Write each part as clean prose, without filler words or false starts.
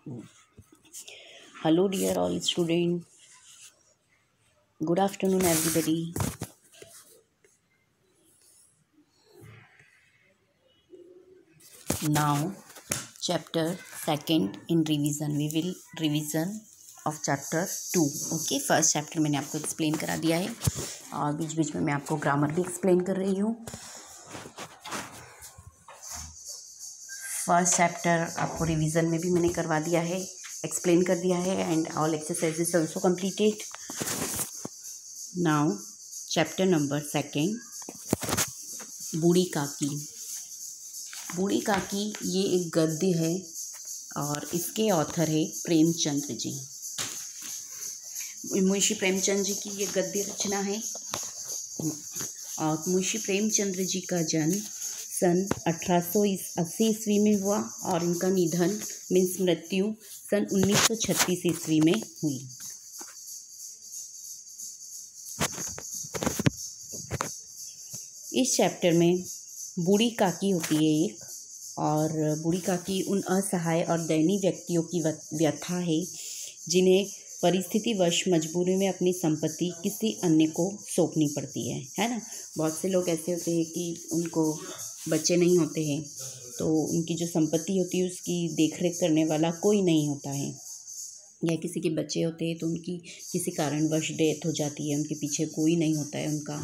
Hello, dear all student. Good afternoon, everybody. Now, chapter second in revision. We will revision of chapter 2. Okay, first chapter मैंने आपको explain करा दिया है और बीच बीच में मैं आपको grammar भी explain कर रही हूँ. फर्स्ट चैप्टर आपको रिवीजन में भी मैंने करवा दिया है, एक्सप्लेन कर दिया है and all exercises also completed. Now chapter number second, बूढ़ी काकी. बूढ़ी काकी ये एक गद्य है और इसके ऑथर है प्रेमचंद्र जी. मुंशी प्रेमचंद जी की ये गद्य रचना है और मुंशी प्रेमचंद्र जी का जन्म सन 1880 ईस्वी में हुआ और इनका निधन मीन्स मृत्यु सन 1936 ईस्वी में हुई. इस चैप्टर में बूढ़ी काकी होती है एक, और बूढ़ी काकी उन असहाय और दयनीय व्यक्तियों की व्यथा है जिन्हें परिस्थितिवश मजबूरी में अपनी संपत्ति किसी अन्य को सौंपनी पड़ती है ना. बहुत से लोग ऐसे होते हैं कि उनको बच्चे नहीं होते हैं तो उनकी जो संपत्ति होती है उसकी देखरेख करने वाला कोई नहीं होता है, या किसी के बच्चे होते हैं तो उनकी किसी कारणवश डेथ हो जाती है, उनके पीछे कोई नहीं होता है उनका,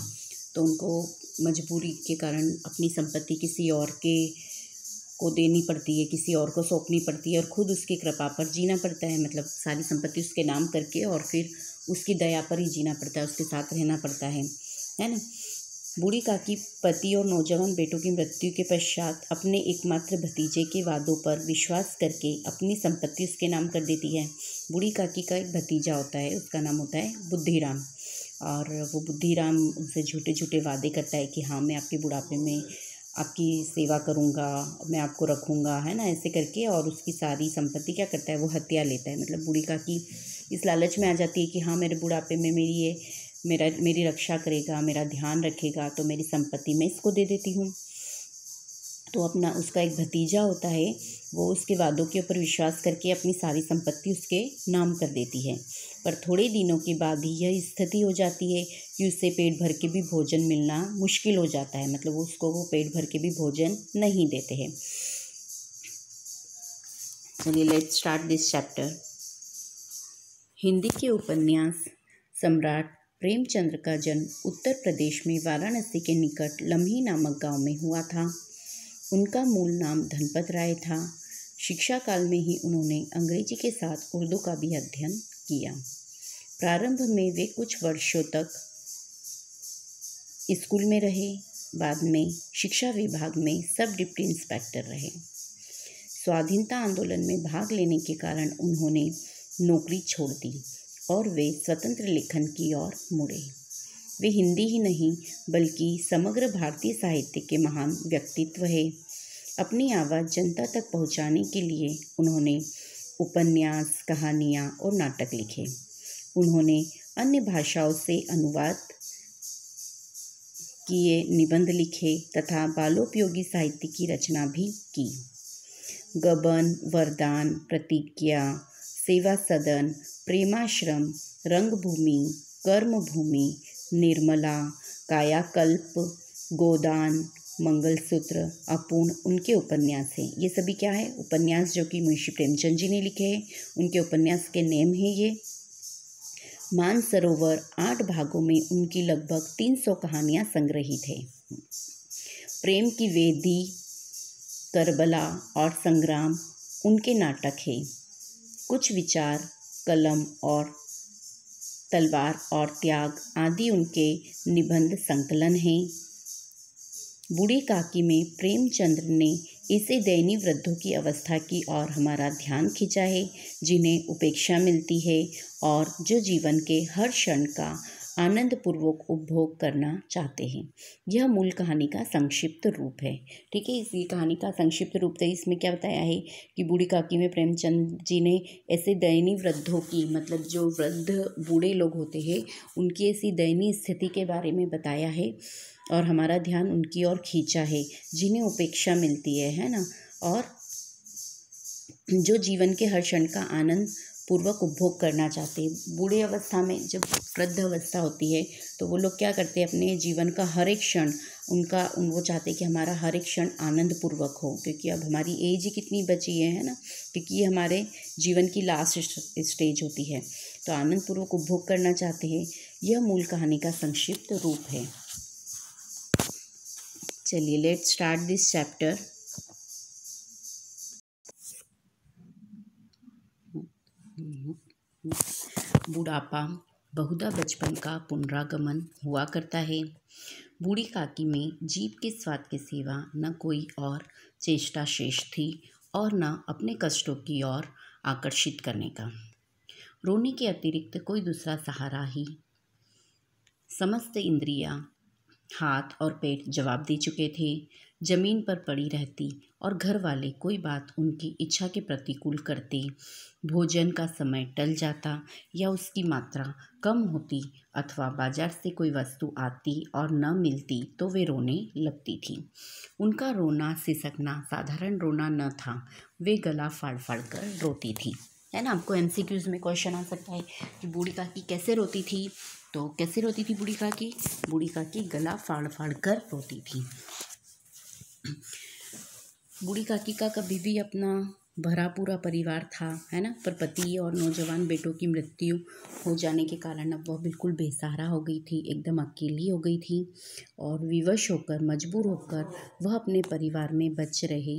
तो उनको मजबूरी के कारण अपनी संपत्ति किसी और के को देनी पड़ती है, किसी और को सौंपनी पड़ती है और ख़ुद उसकी कृपा पर जीना पड़ता है. मतलब सारी संपत्ति उसके नाम करके और फिर उसकी दया पर ही जीना पड़ता है, उसके साथ रहना पड़ता है ना. बूढ़ी काकी पति और नौजवान बेटों की मृत्यु के पश्चात अपने एकमात्र भतीजे के वादों पर विश्वास करके अपनी संपत्ति उसके नाम कर देती है. बूढ़ी काकी का एक भतीजा होता है, उसका नाम होता है बुद्धिराम, और वो बुद्धिराम उनसे झूठे झूठे वादे करता है कि हाँ मैं आपके बुढ़ापे में आपकी सेवा करूँगा, मैं आपको रखूँगा, है ना, ऐसे करके. और उसकी सारी संपत्ति क्या करता है, वो हत्या लेता है. मतलब बूढ़ी काकी इस लालच में आ जाती है कि हाँ मेरे बुढ़ापे में मेरी रक्षा करेगा, मेरा ध्यान रखेगा, तो मेरी संपत्ति मैं इसको दे देती हूँ. तो अपना उसका एक भतीजा होता है, वो उसके वादों के ऊपर विश्वास करके अपनी सारी संपत्ति उसके नाम कर देती है. पर थोड़े दिनों के बाद ही यह स्थिति हो जाती है कि उससे पेट भर के भी भोजन मिलना मुश्किल हो जाता है. मतलब उसको वो पेट भर के भी भोजन नहीं देते हैं. चलिए let's start this chapter. Hindi के उपन्यास सम्राट प्रेमचंद्र का जन्म उत्तर प्रदेश में वाराणसी के निकट लम्ही नामक गांव में हुआ था. उनका मूल नाम धनपत राय था. शिक्षा काल में ही उन्होंने अंग्रेजी के साथ उर्दू का भी अध्ययन किया. प्रारंभ में वे कुछ वर्षों तक स्कूल में रहे, बाद में शिक्षा विभाग में सब डिप्टी इंस्पेक्टर रहे. स्वाधीनता आंदोलन में भाग लेने के कारण उन्होंने नौकरी छोड़ दी और वे स्वतंत्र लेखन की ओर मुड़े. वे हिंदी ही नहीं बल्कि समग्र भारतीय साहित्य के महान व्यक्तित्व हैं. अपनी आवाज़ जनता तक पहुंचाने के लिए उन्होंने उपन्यास, कहानियाँ और नाटक लिखे. उन्होंने अन्य भाषाओं से अनुवाद किए, निबंध लिखे तथा बालोपयोगी साहित्य की रचना भी की. गबन, वरदान, प्रतिज्ञा, सेवा सदन, प्रेमाश्रम, रंगभूमि, कर्मभूमि, निर्मला, कायाकल्प, गोदान, मंगलसूत्र, अपूर्ण उनके उपन्यास हैं. ये सभी क्या है, उपन्यास जो कि मुंशी प्रेमचंद जी ने लिखे हैं. उनके उपन्यास के नेम है ये. मानसरोवर 8 भागों में उनकी लगभग 300 कहानियाँ संग्रहित है. प्रेम की वेदी, करबला और संग्राम उनके नाटक है. कुछ विचार, कलम और तलवार और त्याग आदि उनके निबंध संकलन हैं. बूढ़ी काकी में प्रेमचंद्र ने ऐसे दयनीय वृद्धों की अवस्था की ओर हमारा ध्यान खींचा है जिन्हें उपेक्षा मिलती है और जो जीवन के हर क्षण का आनंदपूर्वक उपभोग करना चाहते हैं. यह मूल कहानी का संक्षिप्त रूप है. ठीक है, इसी कहानी का संक्षिप्त रूप है. इसमें क्या बताया है कि बूढ़ी काकी में प्रेमचंद जी ने ऐसे दयनीय वृद्धों की, मतलब जो वृद्ध बूढ़े लोग होते हैं उनकी ऐसी दयनीय स्थिति के बारे में बताया है और हमारा ध्यान उनकी ओर खींचा है जिन्हें उपेक्षा मिलती है ना, और जो जीवन के हर क्षण का आनंद पूर्वक उपभोग करना चाहते हैं। बूढ़े अवस्था में जब वृद्ध अवस्था होती है तो वो लोग क्या करते हैं, अपने जीवन का हर एक क्षण वो चाहते हैं कि हमारा हर एक क्षण आनंद पूर्वक हो, क्योंकि अब हमारी एज ही कितनी बची है ना, क्योंकि ये हमारे जीवन की लास्ट स्टेज होती है, तो आनंद पूर्वक उपभोग करना चाहते हैं। यह मूल कहानी का संक्षिप्त रूप है। चलिए लेट्स स्टार्ट दिस चैप्टर। बुढ़ापा बहुधा बचपन का पुनरागमन हुआ करता है। बूढ़ी काकी में जीभ के स्वाद के सिवा न कोई और चेष्टा शेष थी और न अपने कष्टों की ओर आकर्षित करने का। रोने के अतिरिक्त कोई दूसरा सहारा ही। समस्त इंद्रियां, हाथ और पेट जवाब दे चुके थे। जमीन पर पड़ी रहती और घर वाले कोई बात उनकी इच्छा के प्रतिकूल करते। भोजन का समय टल जाता या उसकी मात्रा कम होती अथवा बाजार से कोई वस्तु आती और न मिलती तो वे रोने लगती थी। उनका रोना सिसकना साधारण रोना न था, वे गला फाड़ फाड़ कर रोती थी। है ना, आपको एमसीक्यूज में क्वेश्चन आ सकता है कि बूढ़ी काकी कैसे रोती थी। तो कैसे रोती थी बूढ़ी काकी? बूढ़ी काकी गला फाड़ फाड़ कर रोती थी। बूढ़ी काकी का कभी भी अपना भरा पूरा परिवार था, है ना, पर पति और नौजवान बेटों की मृत्यु हो जाने के कारण अब वह बिल्कुल बेसहारा हो गई थी, एकदम अकेली हो गई थी और विवश होकर, मजबूर होकर वह अपने परिवार में बच रहे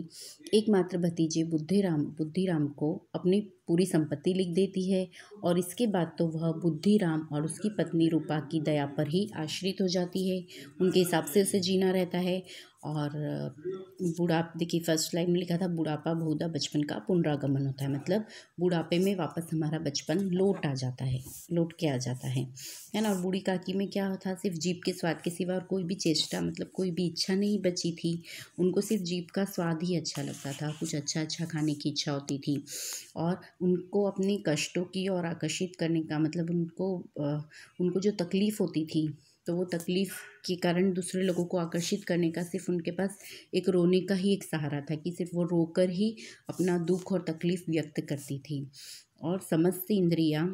एकमात्र भतीजे बुद्धिराम को अपनी पूरी संपत्ति लिख देती है और इसके बाद तो वह बुद्धिराम और उसकी पत्नी रूपा की दया पर ही आश्रित हो जाती है। उनके हिसाब से उसे जीना रहता है। और देखिए फर्स्ट लाइन में लिखा था बुढ़ापा बहुधा बचपन का पुनरागमन होता है, मतलब बुढ़ापे में वापस हमारा बचपन लौट के आ जाता है ना। और बूढ़ी काकी में क्या था, सिर्फ जीभ के स्वाद के सिवा और कोई भी चेष्टा, मतलब कोई भी इच्छा नहीं बची थी। उनको सिर्फ जीभ का स्वाद ही अच्छा लगता था, कुछ अच्छा खाने की इच्छा होती थी और उनको अपने कष्टों की ओर आकर्षित करने का, मतलब उनको जो तकलीफ़ होती थी तो वो तकलीफ़ के कारण दूसरे लोगों को आकर्षित करने का सिर्फ उनके पास एक रोने का ही एक सहारा था कि सिर्फ वो रोकर ही अपना दुख और तकलीफ़ व्यक्त करती थी। और समस्त इंद्रियां,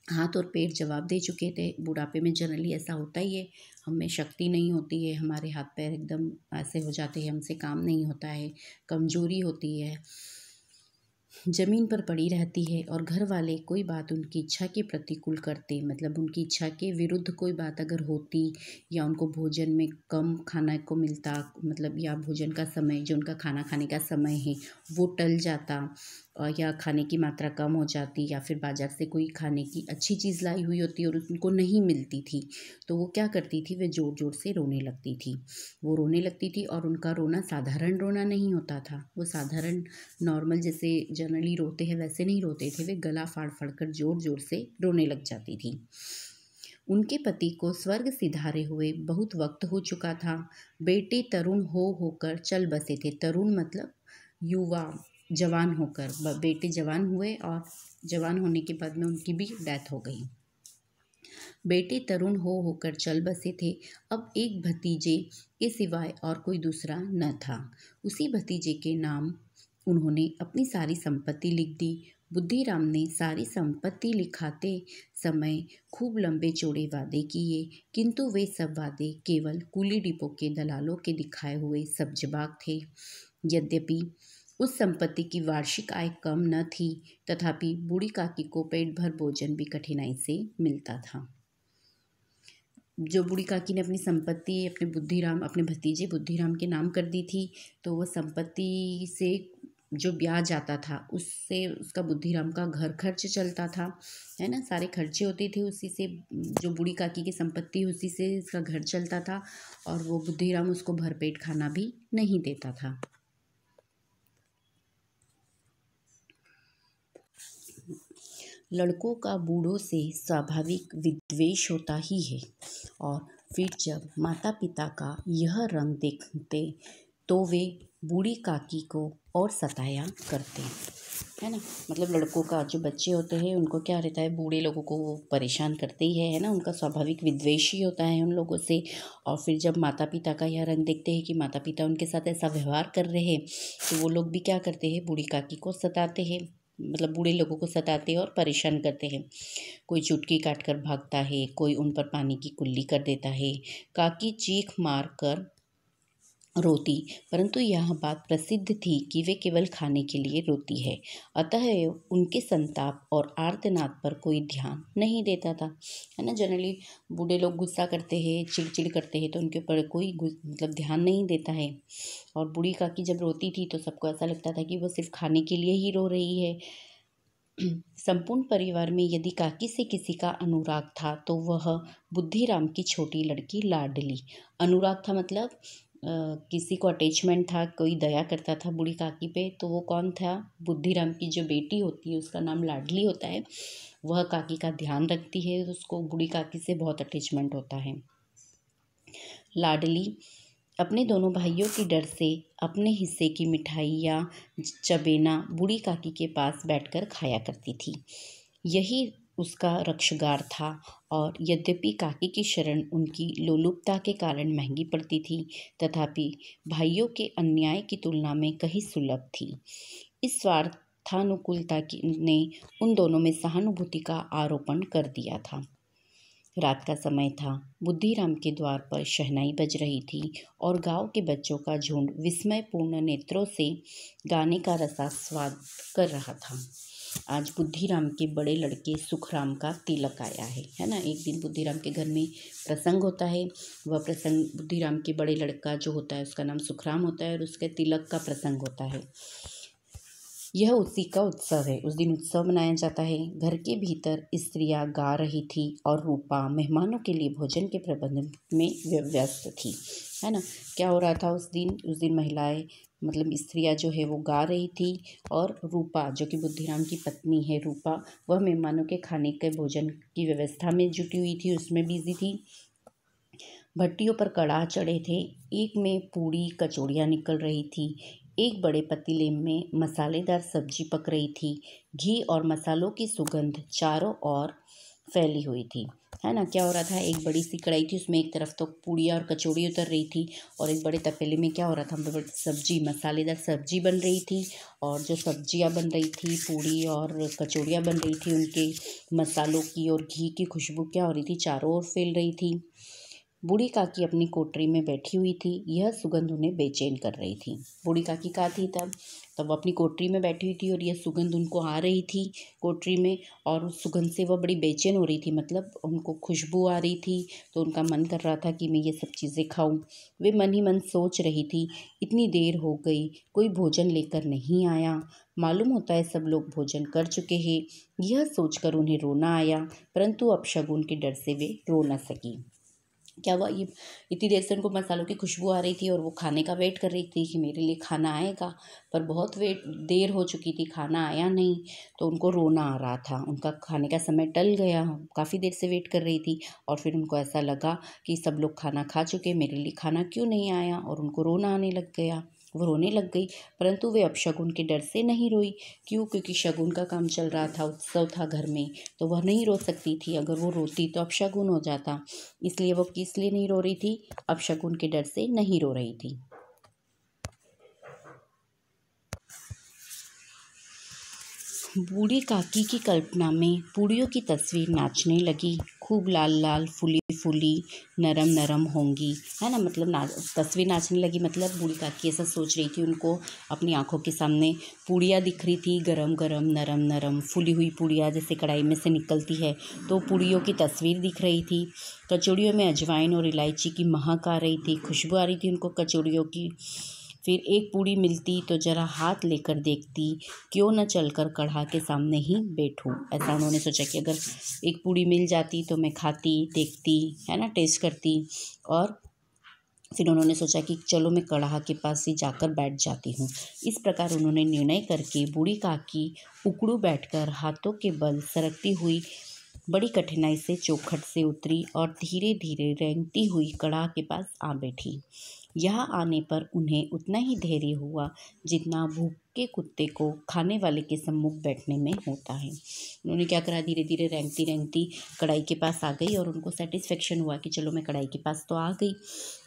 हाथ और पेट जवाब दे चुके थे। बुढ़ापे में जनरली ऐसा होता ही है, हमें शक्ति नहीं होती है, हमारे हाथ पैर एकदम ऐसे हो जाते हैं, हमसे काम नहीं होता है, कमज़ोरी होती है, जमीन पर पड़ी रहती है और घर वाले कोई बात उनकी इच्छा के प्रतिकूल करते, मतलब उनकी इच्छा के विरुद्ध कोई बात अगर होती या उनको भोजन में कम खाना को मिलता, मतलब या भोजन का समय जो उनका खाना खाने का समय है वो टल जाता या खाने की मात्रा कम हो जाती या फिर बाजार से कोई खाने की अच्छी चीज़ लाई हुई होती और उनको नहीं मिलती थी तो वो क्या करती थी, वे ज़ोर ज़ोर से रोने लगती थी। वो रोने लगती थी और उनका रोना साधारण रोना नहीं होता था, वो साधारण नॉर्मल जैसे जनरली रोते हैं वैसे नहीं रोते थे, वे गला फाड़ फाड़ कर ज़ोर ज़ोर से रोने लग जाती थी। उनके पति को स्वर्ग सिधारे हुए बहुत वक्त हो चुका था। बेटे तरुण होकर चल बसे थे। तरुण मतलब युवा, जवान होकर, बेटे जवान हुए और जवान होने के बाद में उनकी भी डेथ हो गई। बेटे तरुण होकर चल बसे थे। अब एक भतीजे के सिवाय और कोई दूसरा न था। उसी भतीजे के नाम उन्होंने अपनी सारी संपत्ति लिख दी। बुद्धिराम ने सारी संपत्ति लिखाते समय खूब लंबे चौड़े वादे किए, किंतु वे सब वादे केवल कूली डिपो के दलालों के दिखाए हुए सब्जबाग थे। यद्यपि उस संपत्ति की वार्षिक आय कम न थी, तथापि बूढ़ी काकी को पेट भर भोजन भी कठिनाई से मिलता था। जो बूढ़ी काकी ने अपनी संपत्ति अपने भतीजे बुद्धिराम के नाम कर दी थी, तो वह संपत्ति से जो ब्याज आता था उससे उसका बुद्धिराम का घर खर्च चलता था, है ना, सारे खर्चे होते थे उसी से, जो बूढ़ी काकी की संपत्ति उसी से इसका घर चलता था और वो बुद्धिराम उसको भरपेट खाना भी नहीं देता था। लड़कों का बूढ़ों से स्वाभाविक विद्वेष होता ही है और फिर जब माता पिता का यह रंग देखते तो वे बूढ़ी काकी को और सताया करते। है ना। मतलब लड़कों का जो बच्चे होते हैं उनको क्या रहता है, बूढ़े लोगों को वो परेशान करते ही है ना। उनका स्वाभाविक विद्वेष ही होता है उन लोगों से। और फिर जब माता पिता का यह रंग देखते हैं कि माता पिता उनके साथ ऐसा व्यवहार कर रहे हैं, तो वो लोग भी क्या करते हैं, बूढ़ी काकी को सताते हैं। मतलब बूढ़े लोगों को सताते हैं और परेशान करते हैं। कोई चुटकी काट कर भागता है, कोई उन पर पानी की कुल्ली कर देता है। काकी चीख मार कर रोती, परंतु यह बात प्रसिद्ध थी कि वे केवल खाने के लिए रोती है, अतः उनके संताप और आर्तनाद पर कोई ध्यान नहीं देता था, है ना। जनरली बूढ़े लोग गुस्सा करते हैं, चिड़चिड़ करते हैं, तो उनके ऊपर कोई मतलब ध्यान नहीं देता है। और बूढ़ी काकी जब रोती थी तो सबको ऐसा लगता था कि वो सिर्फ खाने के लिए ही रो रही है। संपूर्ण परिवार में यदि काकी से किसी का अनुराग था तो वह बुद्धिराम की छोटी लड़की लाडली। अनुराग था मतलब किसी को अटैचमेंट था, कोई दया करता था बूढ़ी काकी पे, तो वो कौन था, बुद्धिराम की जो बेटी होती है उसका नाम लाडली होता है। वह काकी का ध्यान रखती है, उसको बूढ़ी काकी से बहुत अटैचमेंट होता है। लाडली अपने दोनों भाइयों के डर से अपने हिस्से की मिठाई या चबेना बूढ़ी काकी के पास बैठकर खाया करती थी। यही उसका रक्षगार था। और यद्यपि काकी की शरण उनकी लोलुपता के कारण महंगी पड़ती थी, तथापि भाइयों के अन्याय की तुलना में कहीं सुलभ थी। इस स्वार्थानुकूलता ने उन दोनों में सहानुभूति का आरोपण कर दिया था। रात का समय था। बुद्धिराम के द्वार पर शहनाई बज रही थी और गांव के बच्चों का झुंड विस्मयपूर्ण नेत्रों से गाने का रसास्वाद कर रहा था। आज बुद्धिराम के बड़े लड़के सुखराम का तिलक आया है ना। एक दिन बुद्धिराम के घर में प्रसंग होता है। वह प्रसंग बुद्धिराम के बड़े लड़का जो होता है उसका नाम सुखराम होता है और उसके तिलक का प्रसंग होता है। यह उसी का उत्सव है। उस दिन उत्सव मनाया जाता है। घर के भीतर स्त्रियां गा रही थी और रूपा मेहमानों के लिए भोजन के प्रबंध में व्यस्त थी, है ना। क्या हो रहा था उस दिन महिलाएं मतलब स्त्रियां जो है वो गा रही थी और रूपा जो कि बुद्धिराम की पत्नी है, रूपा वह मेहमानों के खाने के भोजन की व्यवस्था में जुटी हुई थी, उसमें बिजी थी। भट्टियों पर कड़ाह चढ़े थे, एक में पूड़ी कचौड़ियाँ निकल रही थी, एक बड़े पतीले में मसालेदार सब्जी पक रही थी। घी और मसालों की सुगंध चारों ओर फैली हुई थी, है ना। क्या हो रहा था, एक बड़ी सी कढ़ाई थी, उसमें एक तरफ तो पूड़ियाँ और कचौड़ी उतर रही थी और एक बड़े तपेले में क्या हो रहा था, सब्जी मसालेदार सब्जी बन रही थी। और जो सब्जियाँ बन रही थी, पूड़ी और कचौड़ियाँ बन रही थी, उनके मसालों की और घी की खुशबू क्या हो रही थी, चारों ओर फैल रही थी। बूढ़ी काकी अपनी कोठरी में बैठी हुई थी। यह सुगंध उन्हें बेचैन कर रही थी। बूढ़ी काकी कहाँ थी तब वो अपनी कोठरी में बैठी हुई थी और यह सुगंध उनको आ रही थी कोठरी में, और उस सुगंध से वह बड़ी बेचैन हो रही थी। मतलब उनको खुशबू आ रही थी तो उनका मन कर रहा था कि मैं ये सब चीज़ें खाऊं। वे मन ही मन सोच रही थी, इतनी देर हो गई, कोई भोजन लेकर नहीं आया, मालूम होता है सब लोग भोजन कर चुके हैं। यह सोचकर उन्हें रोना आया, परंतु अपशगुन के डर से वे रो न सकी। क्या हुआ, ये इतनी देर से उनको मसालों की खुशबू आ रही थी और वो खाने का वेट कर रही थी कि मेरे लिए खाना आएगा, पर बहुत देर हो चुकी थी, खाना आया नहीं, तो उनको रोना आ रहा था। उनका खाने का समय टल गया, काफ़ी देर से वेट कर रही थी और फिर उनको ऐसा लगा कि सब लोग खाना खा चुके, मेरे लिए खाना क्यों नहीं आया, और उनको रोना आने लग गया। वो रोने लग गई, परंतु वे अपशगुन के डर से नहीं रोई। क्यों? क्योंकि शगुन का काम चल रहा था, उत्सव था घर में, तो वह नहीं रो सकती थी। अगर वो रोती तो अपशगुन हो जाता, इसलिए वो किस लिए नहीं रो रही थी, अपशगुन के डर से नहीं रो रही थी। बूढ़ी काकी की कल्पना में पूड़ियों की तस्वीर नाचने लगी। खूब लाल लाल फूली फूली नरम नरम होंगी, है ना। मतलब तस्वीर नाचने लगी, मतलब बूढ़ी काकी ऐसा सोच रही थी। उनको अपनी आंखों के सामने पूड़ियाँ दिख रही थी, गरम गरम नरम नरम फूली हुई पूड़ियाँ जैसे कढ़ाई में से निकलती है, तो पूड़ियों की तस्वीर दिख रही थी। कचौड़ियों में अजवाइन और इलायची की महक आ रही थी, खुशबू आ रही थी उनको कचौड़ियों की। फिर एक पूड़ी मिलती तो जरा हाथ लेकर देखती, क्यों न चलकर कढ़ा के सामने ही बैठूं। ऐसा उन्होंने सोचा कि अगर एक पूड़ी मिल जाती तो मैं खाती, देखती, है ना, टेस्ट करती। और फिर उन्होंने सोचा कि चलो मैं कढ़ा के पास ही जाकर बैठ जाती हूँ। इस प्रकार उन्होंने निर्णय करके बूढ़ी काकी उकड़ू बैठकर हाथों के बल सरकती हुई बड़ी कठिनाई से चौखट से उतरी और धीरे धीरे रेंगती हुई कढ़ा के पास आ बैठी। यहाँ आने पर उन्हें उतना ही धैर्य हुआ जितना भूख भटके कुत्ते को खाने वाले के सम्मुख बैठने में होता है। उन्होंने क्या करा, धीरे धीरे रेंगती रेंगती कढ़ाई के पास आ गई और उनको सेटिस्फेक्शन हुआ कि चलो मैं कढ़ाई के पास तो आ गई।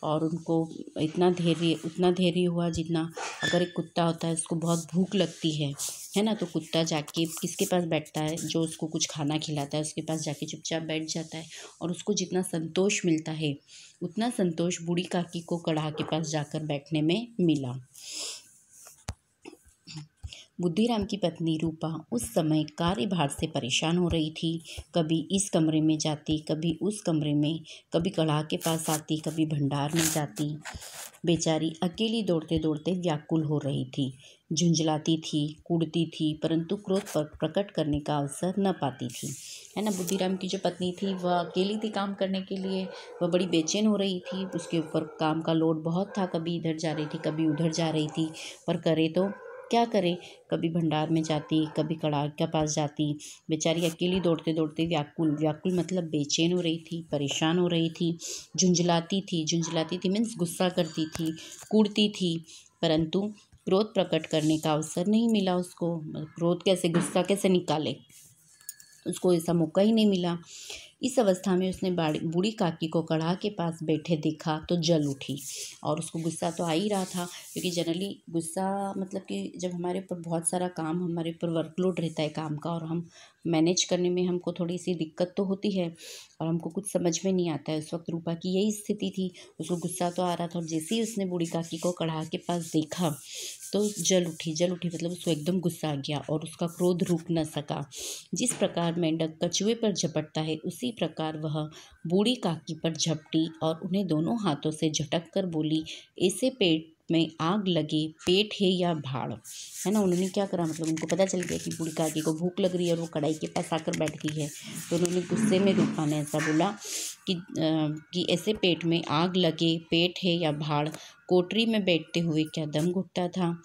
और उनको उतना धैर्य हुआ जितना अगर एक कुत्ता होता है उसको बहुत भूख लगती है ना, तो कुत्ता जाके किसके पास बैठता है, जो उसको कुछ खाना खिलाता है उसके पास जाके चुपचाप बैठ जाता है। और उसको जितना संतोष मिलता है उतना संतोष बूढ़ी काकी को कढ़ा के पास जाकर बैठने में मिला। बुद्धिराम की पत्नी रूपा उस समय कार्यभार से परेशान हो रही थी। कभी इस कमरे में जाती, कभी उस कमरे में, कभी कढ़ा के पास आती, कभी भंडार में जाती। बेचारी अकेली दौड़ते दौड़ते व्याकुल हो रही थी, झुंझलाती थी, कूदती थी, परंतु क्रोध प्रकट करने का अवसर न पाती थी। है ना, बुद्धिराम की जो पत्नी थी वह अकेली थी काम करने के लिए। वह बड़ी बेचैन हो रही थी, उसके ऊपर काम का लोड बहुत था, कभी इधर जा रही थी, कभी उधर जा रही थी, पर करे तो क्या करे। कभी भंडार में जाती, कभी कड़ाह के पास जाती। बेचारी अकेली दौड़ते दौड़ते व्याकुल मतलब बेचैन हो रही थी, परेशान हो रही थी, झुंझलाती थी मीन्स गुस्सा करती थी, कूदती थी, परंतु क्रोध प्रकट करने का अवसर नहीं मिला उसको। क्रोध कैसे, गुस्सा कैसे निकाले, उसको ऐसा मौका ही नहीं मिला। इस अवस्था में उसने बूढ़ी काकी को कढ़ा के पास बैठे देखा तो जल उठी। और उसको गुस्सा तो आ ही रहा था, क्योंकि जनरली गुस्सा मतलब कि जब हमारे ऊपर बहुत सारा काम, हमारे ऊपर वर्कलोड रहता है काम का, और हम मैनेज करने में हमको थोड़ी सी दिक्कत तो होती है और हमको कुछ समझ में नहीं आता है। उस वक्त रूपा की यही स्थिति थी, उसको गुस्सा तो आ रहा था, और जैसे ही उसने बूढ़ी काकी को कढ़ा के पास देखा तो जल उठी मतलब उसको एकदम गुस्सा आ गया और उसका क्रोध रुक न सका। जिस प्रकार मेंढक कछुए पर झपटता है उसी प्रकार वह बूढ़ी काकी पर झपटी और उन्हें दोनों हाथों से झटक कर बोली, ऐसे पेट में आग लगे, पेट है या भाड़। है ना, उन्होंने क्या करा, मतलब उनको पता चल गया कि बूढ़ी काकी को भूख लग रही है और वो कढ़ाई के पास आकर बैठ गई है। तो उन्होंने गुस्से में रूपा ने ऐसा बोला कि ऐसे पेट में आग लगे, पेट है या भाड़, कोठरी में बैठते हुए क्या दम घुटता था।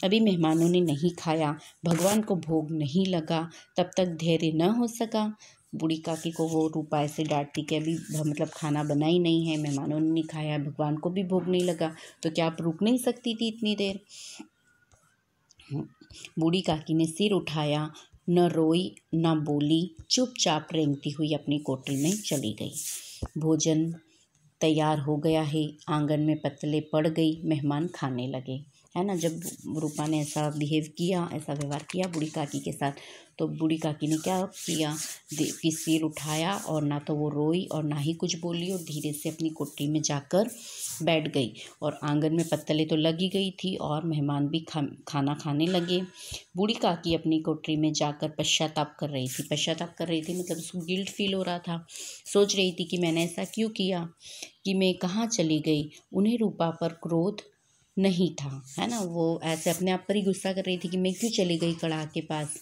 अभी मेहमानों ने नहीं खाया, भगवान को भोग नहीं लगा, तब तक धैर्य न हो सका। बूढ़ी काकी को वो रूपा ऐसे डांटती कि अभी मतलब खाना बना ही नहीं है, मेहमानों ने नहीं खाया, भगवान को भी भोग नहीं लगा, तो क्या आप रुक नहीं सकती थी इतनी देर। बूढ़ी काकी ने सिर उठाया, न रोई न बोली, चुपचाप रेंगती हुई अपनी कोठरी में चली गई। भोजन तैयार हो गया है, आंगन में पत्तलें पड़ गई, मेहमान खाने लगे। है ना, जब रूपा ने ऐसा व्यवहार किया बूढ़ी काकी के साथ, तो बूढ़ी काकी ने क्या किया कि सिर उठाया और ना तो वो रोई और ना ही कुछ बोली, और धीरे से अपनी कोठरी में जाकर बैठ गई। और आंगन में पत्तलें तो लगी गई थी और मेहमान भी खाना खाने लगे। बूढ़ी काकी अपनी कोठरी में जाकर पश्चाताप कर रही थी मतलब उसको गिल्ट फील हो रहा था। सोच रही थी कि मैंने ऐसा क्यों किया, कि मैं कहाँ चली गई। उन्हें रूपा पर क्रोध नहीं था, है ना, वो ऐसे अपने आप पर ही गुस्सा कर रही थी कि मैं क्यों चली गई कढ़ा के पास।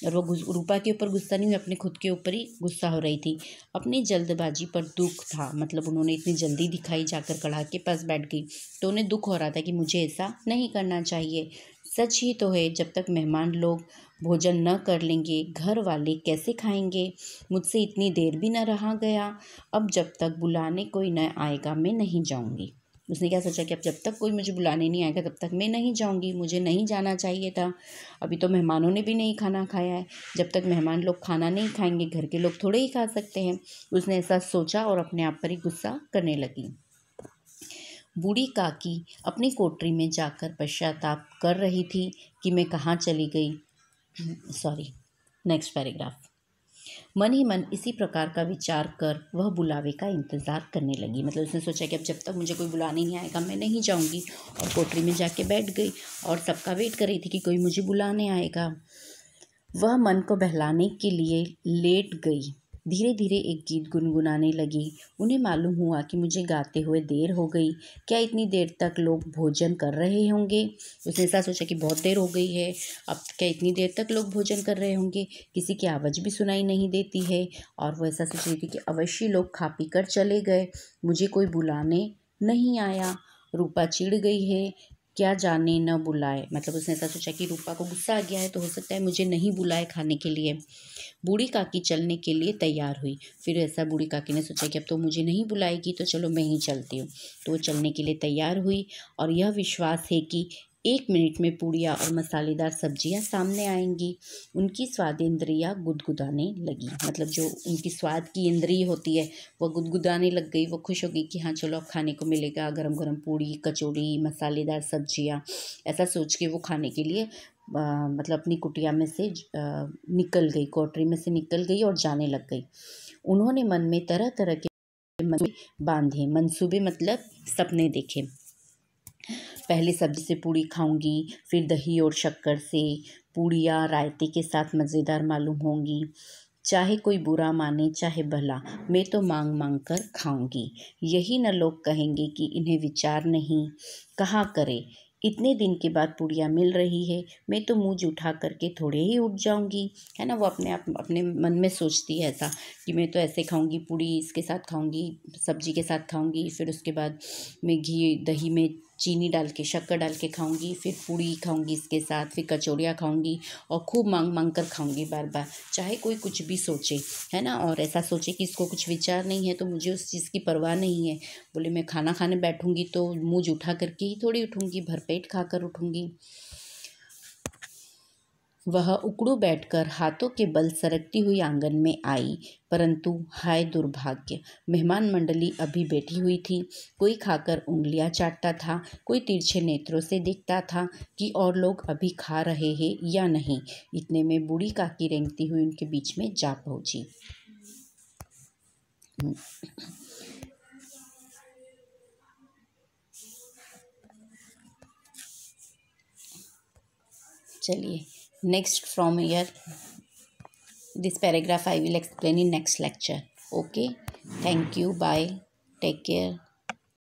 और वो रूपा के ऊपर गुस्सा नहीं हुई, अपने खुद के ऊपर ही गुस्सा हो रही थी। अपनी जल्दबाजी पर दुख था, मतलब उन्होंने इतनी जल्दी दिखाई, जाकर कढ़ा के पास बैठ गई, तो उन्हें दुख हो रहा था कि मुझे ऐसा नहीं करना चाहिए। सच ही तो है, जब तक मेहमान लोग भोजन न कर लेंगे घर वाले कैसे खाएंगे। मुझसे इतनी देर भी न रहा गया, अब जब तक बुलाने कोई न आएगा मैं नहीं जाऊंगी। उसने क्या सोचा कि अब जब तक कोई मुझे बुलाने नहीं आएगा तब तक मैं नहीं जाऊंगी, मुझे नहीं जाना चाहिए था। अभी तो मेहमानों ने भी नहीं खाना खाया है, जब तक मेहमान लोग खाना नहीं खाएंगे घर के लोग थोड़े ही खा सकते हैं। उसने ऐसा सोचा और अपने आप पर ही गुस्सा करने लगी। बूढ़ी काकी अपनी कोठरी में जाकर पश्चाताप कर रही थी कि मैं कहाँ चली गई। Next paragraph. मन ही मन इसी प्रकार का विचार कर वह बुलावे का इंतज़ार करने लगी। मतलब उसने सोचा कि अब जब तक मुझे कोई बुलाने नहीं आएगा मैं नहीं जाऊंगी, और कोठरी में जाके बैठ गई और सबका वेट कर रही थी कि कोई मुझे बुलाने आएगा। वह मन को बहलाने के लिए लेट गई, धीरे धीरे एक गीत गुनगुनाने लगी। उन्हें मालूम हुआ कि मुझे गाते हुए देर हो गई, क्या इतनी देर तक लोग भोजन कर रहे होंगे। उसने ऐसा सोचा कि बहुत देर हो गई है, अब क्या इतनी देर तक लोग भोजन कर रहे होंगे, किसी की आवाज़ भी सुनाई नहीं देती है। और वो ऐसा सोच रही थी कि अवश्य लोग खा पी कर चले गए, मुझे कोई बुलाने नहीं आया। रूपा चिढ़ गई है, क्या जाने न बुलाए। मतलब उसने ऐसा सोचा कि रूपा को गुस्सा आ गया है, तो हो सकता है मुझे नहीं बुलाए खाने के लिए। बूढ़ी काकी चलने के लिए तैयार हुई। फिर ऐसा बूढ़ी काकी ने सोचा कि अब तो मुझे नहीं बुलाएगी, तो चलो मैं ही चलती हूँ। तो वो चलने के लिए तैयार हुई और यह विश्वास है कि 1 मिनट में पूड़ियाँ और मसालेदार सब्जियाँ सामने आएंगी। उनकी स्वाद इंद्रियाँ गुदगुदाने लगी, मतलब जो उनकी स्वाद की इंद्रिय होती है वो गुदगुदाने लग गई। वो खुश हो गई कि हाँ चलो अब खाने को मिलेगा, गरम गरम पूड़ी कचौड़ी मसालेदार सब्जियाँ। ऐसा सोच के वो खाने के लिए मतलब अपनी कुटिया में से निकल गई, कोठरी में से निकल गई और जाने लग गई। उन्होंने मन में तरह तरह के मंसूबे बांधे। मंसूबे मतलब सपने देखे। पहले सब्जी से पूड़ी खाऊंगी, फिर दही और शक्कर से। पूड़ियाँ रायते के साथ मज़ेदार मालूम होंगी। चाहे कोई बुरा माने चाहे भला, मैं तो मांग मांग कर खाऊंगी। यही न लोग कहेंगे कि इन्हें विचार नहीं। कहाँ करे, इतने दिन के बाद पूड़ियाँ मिल रही है, मैं तो मुँह उठा करके थोड़े ही उठ जाऊंगी। है ना, वो अपने आप अपने मन में सोचती है ऐसा कि मैं तो ऐसे खाऊंगी, पूड़ी इसके साथ खाऊंगी, सब्जी के साथ खाऊंगी, फिर उसके बाद मैं घी दही में चीनी डाल के शक्कर डाल के खाऊंगी, फिर पूड़ी खाऊंगी इसके साथ, फिर कचौड़ियाँ खाऊंगी और खूब मांग मांग कर खाऊंगी बार बार, चाहे कोई कुछ भी सोचे। है ना, और ऐसा सोचे कि इसको कुछ विचार नहीं है तो मुझे उस चीज़ की परवाह नहीं है। बोले मैं खाना खाने बैठूंगी तो मुँह उठा करके ही थोड़ी उठूंगी, भरपेट खाकर उठूंगी। वह उकड़ू बैठकर हाथों के बल सरकती हुई आंगन में आई, परंतु हाय दुर्भाग्य, मेहमान मंडली अभी बैठी हुई थी। कोई खाकर उंगलियां चाटता था, कोई तिरछे नेत्रों से देखता था कि और लोग अभी खा रहे हैं या नहीं। इतने में बूढ़ी काकी रेंगती हुई उनके बीच में जा पहुंची। चलिए, next from here, this paragraph I will explain in next lecture. Okay, thank you, bye, take care.